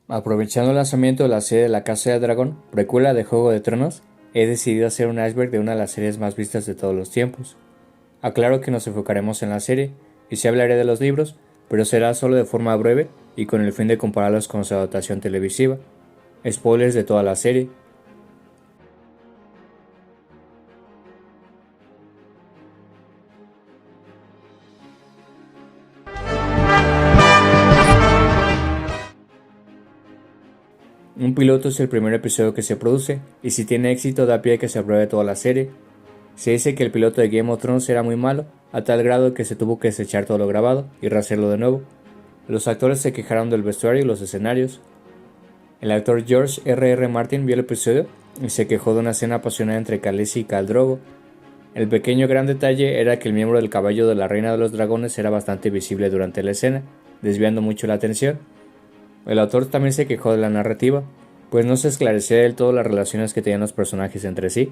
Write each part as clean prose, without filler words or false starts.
Aprovechando el lanzamiento de la serie de La Casa del Dragón, precuela de Juego de Tronos, he decidido hacer un iceberg de una de las series más vistas de todos los tiempos. Aclaro que nos enfocaremos en la serie, y sí hablaré de los libros, pero será solo de forma breve y con el fin de compararlos con su adaptación televisiva. Spoilers de toda la serie. Un piloto es el primer episodio que se produce, y si tiene éxito da pie a que se apruebe toda la serie. Se dice que el piloto de Game of Thrones era muy malo, a tal grado que se tuvo que desechar todo lo grabado y rehacerlo de nuevo. Los actores se quejaron del vestuario y los escenarios. El actor George R.R. Martin vio el episodio y se quejó de una escena apasionada entre Khaleesi y Khal Drogo. El pequeño gran detalle era que el miembro del caballo de la Reina de los Dragones era bastante visible durante la escena, desviando mucho la atención. El autor también se quejó de la narrativa, pues no se esclarecía del todo las relaciones que tenían los personajes entre sí.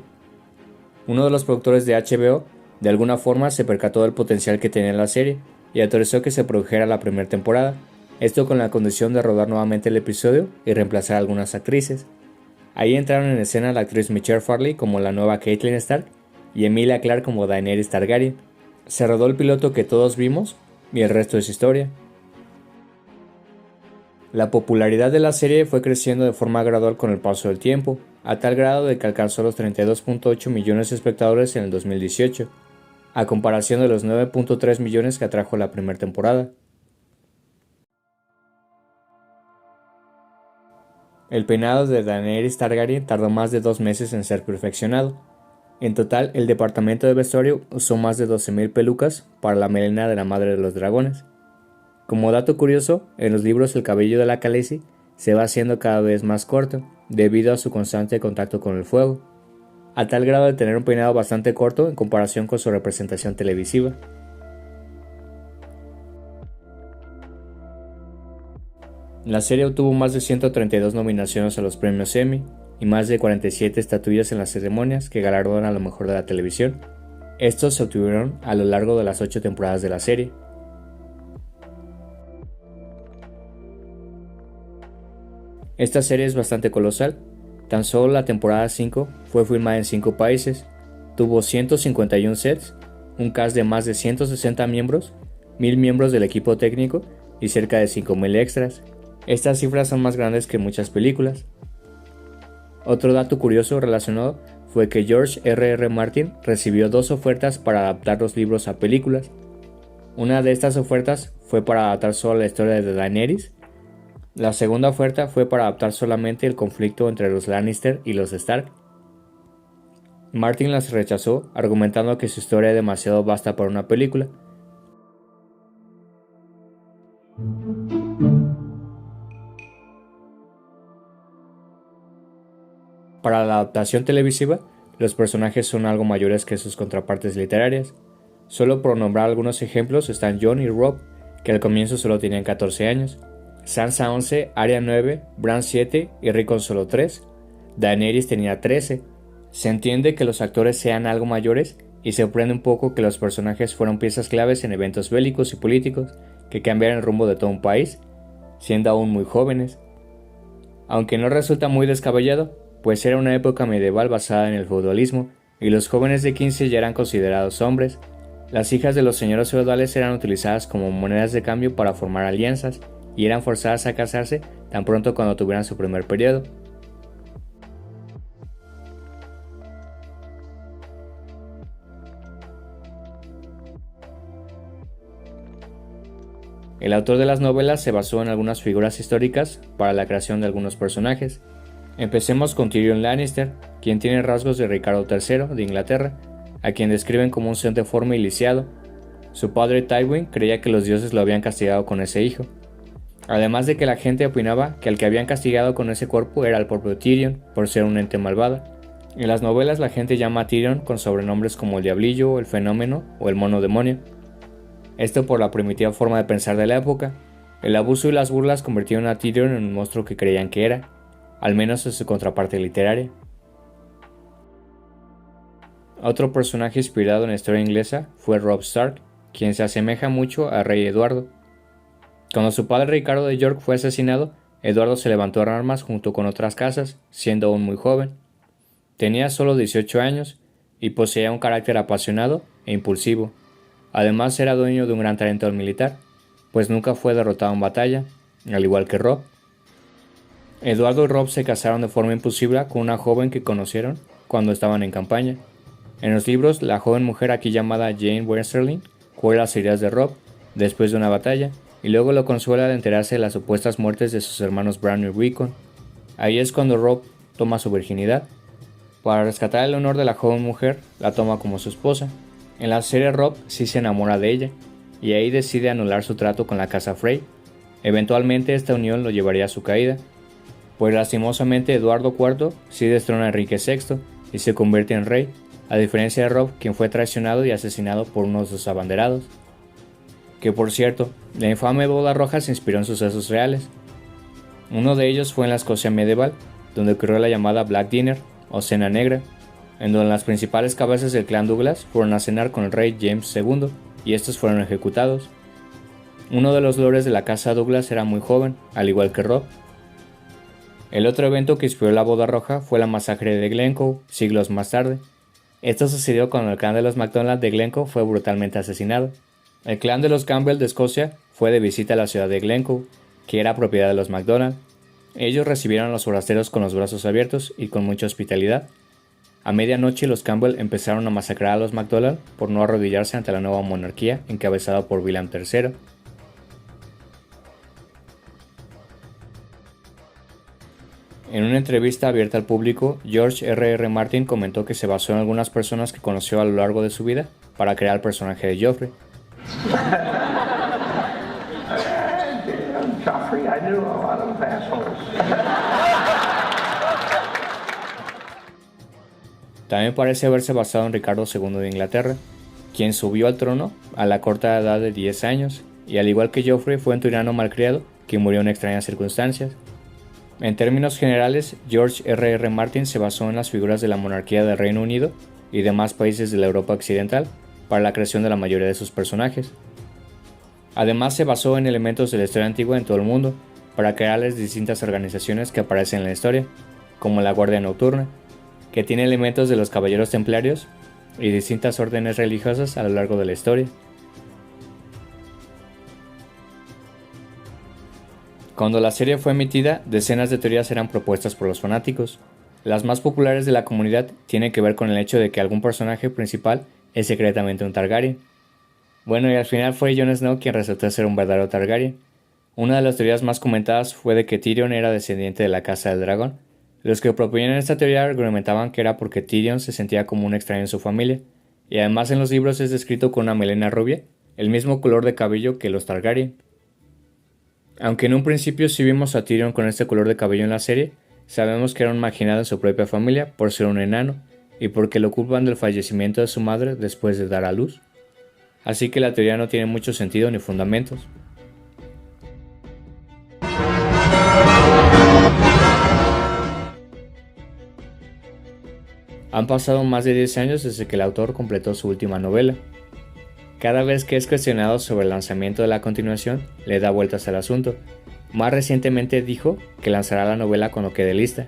Uno de los productores de HBO, de alguna forma, se percató del potencial que tenía la serie y autorizó que se produjera la primera temporada, esto con la condición de rodar nuevamente el episodio y reemplazar a algunas actrices. Ahí entraron en escena la actriz Michelle Farley como la nueva Catelyn Stark y Emilia Clarke como Daenerys Targaryen. Se rodó el piloto que todos vimos y el resto es historia. La popularidad de la serie fue creciendo de forma gradual con el paso del tiempo, a tal grado de que alcanzó los 32.8 millones de espectadores en el 2018, a comparación de los 9.3 millones que atrajo la primera temporada. El peinado de Daenerys Targaryen tardó más de 2 meses en ser perfeccionado. En total, el departamento de vestuario usó más de 12.000 pelucas para la melena de la madre de los dragones. Como dato curioso, en los libros el cabello de la Khaleesi se va haciendo cada vez más corto, debido a su constante contacto con el fuego, a tal grado de tener un peinado bastante corto en comparación con su representación televisiva. La serie obtuvo más de 132 nominaciones a los premios Emmy y más de 47 estatuillas en las ceremonias que galardonan a lo mejor de la televisión. Estos se obtuvieron a lo largo de las 8 temporadas de la serie. Esta serie es bastante colosal. Tan solo la temporada 5 fue filmada en 5 países, tuvo 151 sets, un cast de más de 160 miembros, 1000 miembros del equipo técnico y cerca de 5000 extras. Estas cifras son más grandes que muchas películas. Otro dato curioso relacionado fue que George R.R. Martin recibió 2 ofertas para adaptar los libros a películas. Una de estas ofertas fue para adaptar solo la historia de Daenerys. La segunda oferta fue para adaptar solamente el conflicto entre los Lannister y los Stark. Martin las rechazó, argumentando que su historia es demasiado vasta para una película. Para la adaptación televisiva, los personajes son algo mayores que sus contrapartes literarias. Solo por nombrar algunos ejemplos están Jon y Robb, que al comienzo solo tenían 14 años, Sansa 11, Arya 9, Bran 7 y Rickon solo 3. Daenerys tenía 13. Se entiende que los actores sean algo mayores y se sorprende un poco que los personajes fueron piezas claves en eventos bélicos y políticos que cambiaron el rumbo de todo un país, siendo aún muy jóvenes. Aunque no resulta muy descabellado, pues era una época medieval basada en el feudalismo y los jóvenes de 15 ya eran considerados hombres. Las hijas de los señores feudales eran utilizadas como monedas de cambio para formar alianzas y eran forzadas a casarse tan pronto cuando tuvieran su primer periodo. El autor de las novelas se basó en algunas figuras históricas para la creación de algunos personajes. Empecemos con Tyrion Lannister, quien tiene rasgos de Ricardo III de Inglaterra, a quien describen como un ser deforme y lisiado. Su padre Tywin creía que los dioses lo habían castigado con ese hijo. Además de que la gente opinaba que al que habían castigado con ese cuerpo era el propio Tyrion, por ser un ente malvado. En las novelas la gente llama a Tyrion con sobrenombres como el Diablillo, el Fenómeno o el Mono Demonio. Esto por la primitiva forma de pensar de la época. El abuso y las burlas convirtieron a Tyrion en un monstruo que creían que era, al menos en su contraparte literaria. Otro personaje inspirado en la historia inglesa fue Robb Stark, quien se asemeja mucho a Rey Eduardo. Cuando su padre Ricardo de York fue asesinado, Eduardo se levantó en armas junto con otras casas, siendo aún muy joven. Tenía solo 18 años y poseía un carácter apasionado e impulsivo. Además era dueño de un gran talento al militar, pues nunca fue derrotado en batalla, al igual que Robb. Eduardo y Robb se casaron de forma impulsiva con una joven que conocieron cuando estaban en campaña. En los libros, la joven mujer aquí llamada Jane Westerling cubre las heridas de Robb después de una batalla y luego lo consuela de enterarse de las supuestas muertes de sus hermanos Bran y Rickon. Ahí es cuando Robb toma su virginidad. Para rescatar el honor de la joven mujer, la toma como su esposa. En la serie Robb sí se enamora de ella, y ahí decide anular su trato con la casa Frey. Eventualmente esta unión lo llevaría a su caída, pues lastimosamente Eduardo IV sí destrona a Enrique VI y se convierte en rey, a diferencia de Robb, quien fue traicionado y asesinado por uno de sus abanderados. Que por cierto, la infame boda roja se inspiró en sucesos reales. Uno de ellos fue en la Escocia medieval, donde ocurrió la llamada Black Dinner, o Cena Negra, en donde las principales cabezas del clan Douglas fueron a cenar con el rey James II, y estos fueron ejecutados. Uno de los lores de la casa Douglas era muy joven, al igual que Robb. El otro evento que inspiró la boda roja fue la masacre de Glencoe, siglos más tarde. Esto sucedió cuando el clan de los MacDonald de Glencoe fue brutalmente asesinado. El clan de los Campbell de Escocia fue de visita a la ciudad de Glencoe, que era propiedad de los MacDonald. Ellos recibieron a los forasteros con los brazos abiertos y con mucha hospitalidad. A medianoche los Campbell empezaron a masacrar a los MacDonald por no arrodillarse ante la nueva monarquía encabezada por William III. En una entrevista abierta al público, George R.R. Martin comentó que se basó en algunas personas que conoció a lo largo de su vida para crear el personaje de Joffrey. Joffrey, I knew a lot of assholes. También parece haberse basado en Ricardo II de Inglaterra, quien subió al trono a la corta edad de 10 años, y al igual que Joffrey fue un tirano malcriado que murió en extrañas circunstancias. En términos generales, George R.R. Martin se basó en las figuras de la monarquía del Reino Unido y demás países de la Europa occidental para la creación de la mayoría de sus personajes. Además se basó en elementos de la historia antigua en todo el mundo para crear las distintas organizaciones que aparecen en la historia, como la Guardia Nocturna, que tiene elementos de los Caballeros Templarios y distintas órdenes religiosas a lo largo de la historia. Cuando la serie fue emitida, decenas de teorías eran propuestas por los fanáticos. Las más populares de la comunidad tienen que ver con el hecho de que algún personaje principal es secretamente un Targaryen. Bueno, y al final fue Jon Snow quien resultó ser un verdadero Targaryen. Una de las teorías más comentadas fue de que Tyrion era descendiente de la Casa del Dragón. Los que proponían esta teoría argumentaban que era porque Tyrion se sentía como un extraño en su familia, y además en los libros es descrito con una melena rubia, el mismo color de cabello que los Targaryen. Aunque en un principio sí vimos a Tyrion con este color de cabello en la serie, sabemos que era un marginado en su propia familia por ser un enano, y porque lo culpan del fallecimiento de su madre después de dar a luz. Así que la teoría no tiene mucho sentido ni fundamentos. Han pasado más de 10 años desde que el autor completó su última novela. Cada vez que es cuestionado sobre el lanzamiento de la continuación, le da vueltas al asunto. Más recientemente dijo que lanzará la novela cuando quede lista.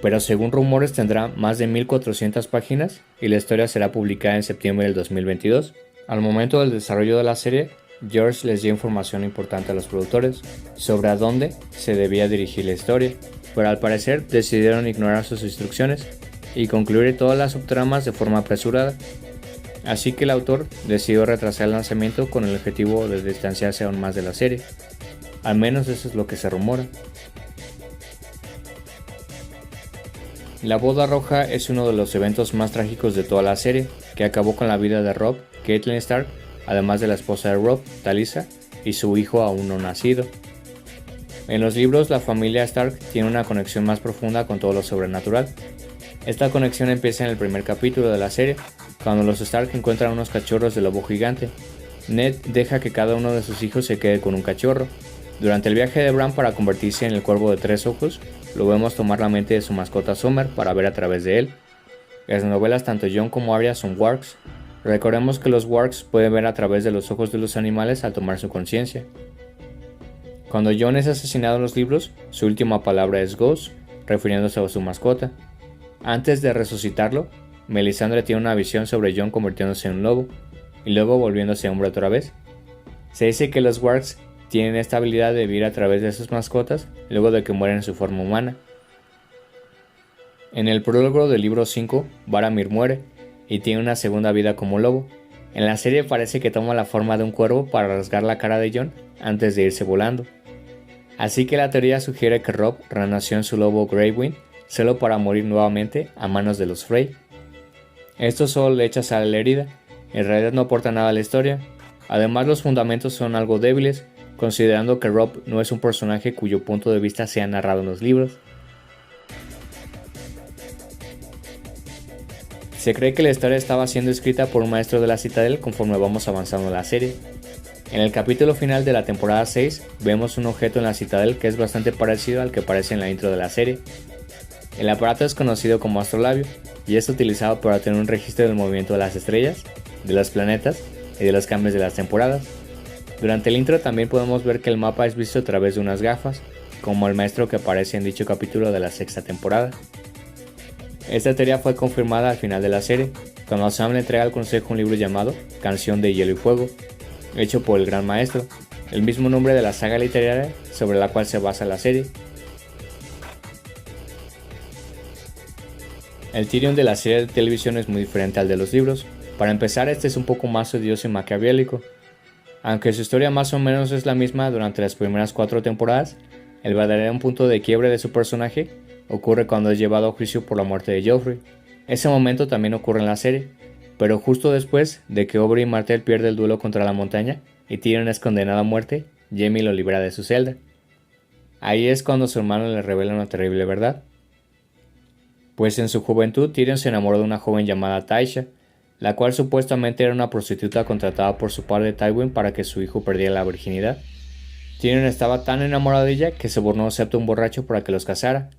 Pero según rumores tendrá más de 1400 páginas y la historia será publicada en septiembre del 2022. Al momento del desarrollo de la serie, George les dio información importante a los productores sobre a dónde se debía dirigir la historia, pero al parecer decidieron ignorar sus instrucciones y concluir todas las subtramas de forma apresurada. Así que el autor decidió retrasar el lanzamiento con el objetivo de distanciarse aún más de la serie. Al menos eso es lo que se rumora. La boda roja es uno de los eventos más trágicos de toda la serie, que acabó con la vida de Robb, Catelyn Stark, además de la esposa de Robb, Talisa, y su hijo aún no nacido. En los libros, la familia Stark tiene una conexión más profunda con todo lo sobrenatural. Esta conexión empieza en el primer capítulo de la serie, cuando los Stark encuentran unos cachorros de lobo gigante. Ned deja que cada uno de sus hijos se quede con un cachorro. Durante el viaje de Bran para convertirse en el cuervo de 3 ojos, lo vemos tomar la mente de su mascota Summer para ver a través de él. En las novelas tanto Jon como Arya son wargs. Recordemos que los wargs pueden ver a través de los ojos de los animales al tomar su conciencia. Cuando John es asesinado en los libros, su última palabra es Ghost, refiriéndose a su mascota. Antes de resucitarlo, Melisandre tiene una visión sobre John convirtiéndose en un lobo, y luego volviéndose hombre otra vez. Se dice que los wargs tienen esta habilidad de vivir a través de sus mascotas luego de que mueren en su forma humana. En el prólogo del libro 5, Varamir muere y tiene una segunda vida como lobo. En la serie parece que toma la forma de un cuervo para rasgar la cara de John antes de irse volando. Así que la teoría sugiere que Robb renació en su lobo Greywind solo para morir nuevamente a manos de los Frey. Esto solo le echa sal a la herida, en realidad no aporta nada a la historia. Además, los fundamentos son algo débiles, considerando que Robb no es un personaje cuyo punto de vista sea narrado en los libros. Se cree que la historia estaba siendo escrita por un maestro de la Citadel conforme vamos avanzando en la serie. En el capítulo final de la temporada 6 vemos un objeto en la Citadel que es bastante parecido al que aparece en la intro de la serie. El aparato es conocido como astrolabio y es utilizado para tener un registro del movimiento de las estrellas, de los planetas y de los cambios de las temporadas. Durante el intro también podemos ver que el mapa es visto a través de unas gafas, como el maestro que aparece en dicho capítulo de la sexta temporada. Esta teoría fue confirmada al final de la serie, cuando Sam le entrega al consejo un libro llamado Canción de Hielo y Fuego, hecho por el Gran Maestro, el mismo nombre de la saga literaria sobre la cual se basa la serie. El Tyrion de la serie de televisión es muy diferente al de los libros. Para empezar, este es un poco más odioso y maquiavélico. Aunque su historia más o menos es la misma durante las primeras 4 temporadas, el verdadero punto de quiebre de su personaje ocurre cuando es llevado a juicio por la muerte de Joffrey. Ese momento también ocurre en la serie, pero justo después de que Oberyn Martell pierde el duelo contra la montaña y Tyrion es condenado a muerte, Jaime lo libera de su celda. Ahí es cuando su hermano le revela una terrible verdad. Pues en su juventud Tyrion se enamoró de una joven llamada Tysha, la cual supuestamente era una prostituta contratada por su padre Tywin para que su hijo perdiera la virginidad. Tyrion estaba tan enamorado de ella que sobornó a Septo un borracho para que los casara.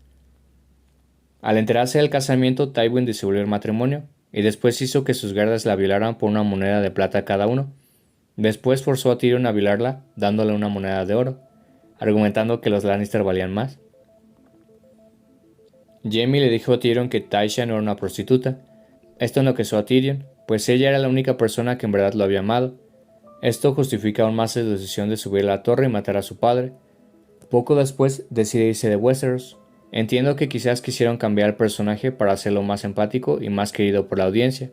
Al enterarse del casamiento, Tywin disolvió el matrimonio y después hizo que sus guardas la violaran por una moneda de plata cada uno. Después forzó a Tyrion a violarla dándole una moneda de oro, argumentando que los Lannister valían más. Jaime le dijo a Tyrion que Tysha no era una prostituta. Esto enloqueció a Tyrion, pues ella era la única persona que en verdad lo había amado. Esto justifica aún más su decisión de subir a la torre y matar a su padre. Poco después decide irse de Westeros. Entiendo que quizás quisieron cambiar el personaje para hacerlo más empático y más querido por la audiencia.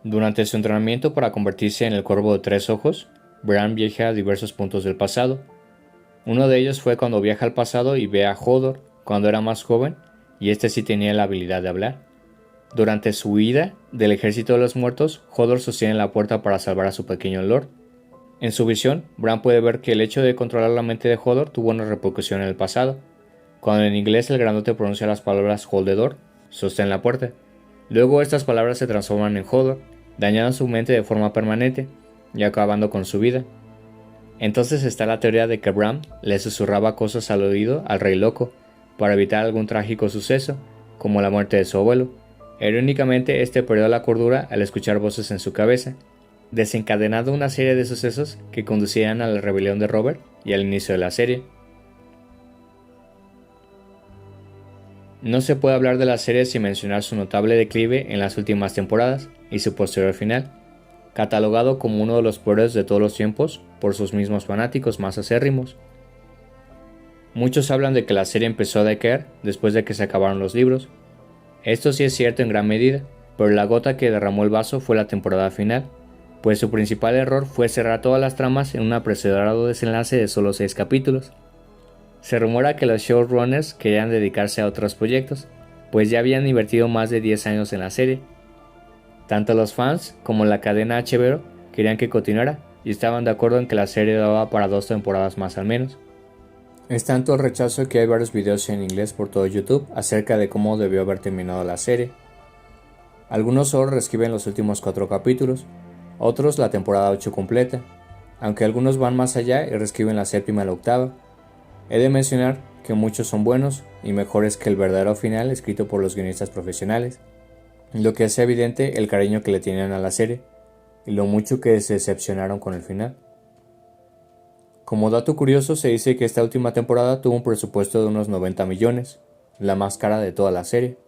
Durante su entrenamiento para convertirse en el Cuervo de 3 Ojos, Bran viaja a diversos puntos del pasado. Uno de ellos fue cuando viaja al pasado y ve a Hodor cuando era más joven, y este sí tenía la habilidad de hablar. Durante su huida del ejército de los muertos, Hodor sostiene la puerta para salvar a su pequeño lord. En su visión, Bran puede ver que el hecho de controlar la mente de Hodor tuvo una repercusión en el pasado. Cuando en inglés el grandote pronuncia las palabras Hold the door, sostén la puerta. Luego estas palabras se transforman en Hodor, dañando su mente de forma permanente y acabando con su vida. Entonces está la teoría de que Bran le susurraba cosas al oído al Rey Loco para evitar algún trágico suceso, como la muerte de su abuelo. Irónicamente, este perdió la cordura al escuchar voces en su cabeza, desencadenando una serie de sucesos que conducían a la rebelión de Robert y al inicio de la serie. No se puede hablar de la serie sin mencionar su notable declive en las últimas temporadas y su posterior final, catalogado como uno de los peores de todos los tiempos por sus mismos fanáticos más acérrimos. Muchos hablan de que la serie empezó a decaer después de que se acabaron los libros. Esto sí es cierto en gran medida, pero la gota que derramó el vaso fue la temporada final, pues su principal error fue cerrar todas las tramas en un apresurado desenlace de solo 6 capítulos. Se rumora que los showrunners querían dedicarse a otros proyectos, pues ya habían invertido más de 10 años en la serie. Tanto los fans como la cadena HBO querían que continuara y estaban de acuerdo en que la serie daba para 2 temporadas más al menos. Es tanto el rechazo que hay varios videos en inglés por todo YouTube acerca de cómo debió haber terminado la serie. Algunos solo reescriben los últimos 4 capítulos, otros la temporada 8 completa, aunque algunos van más allá y reescriben la 7ª y la 8ª. He de mencionar que muchos son buenos y mejores que el verdadero final escrito por los guionistas profesionales, lo que hace evidente el cariño que le tienen a la serie y lo mucho que se decepcionaron con el final. Como dato curioso, se dice que esta última temporada tuvo un presupuesto de unos 90 millones, la más cara de toda la serie.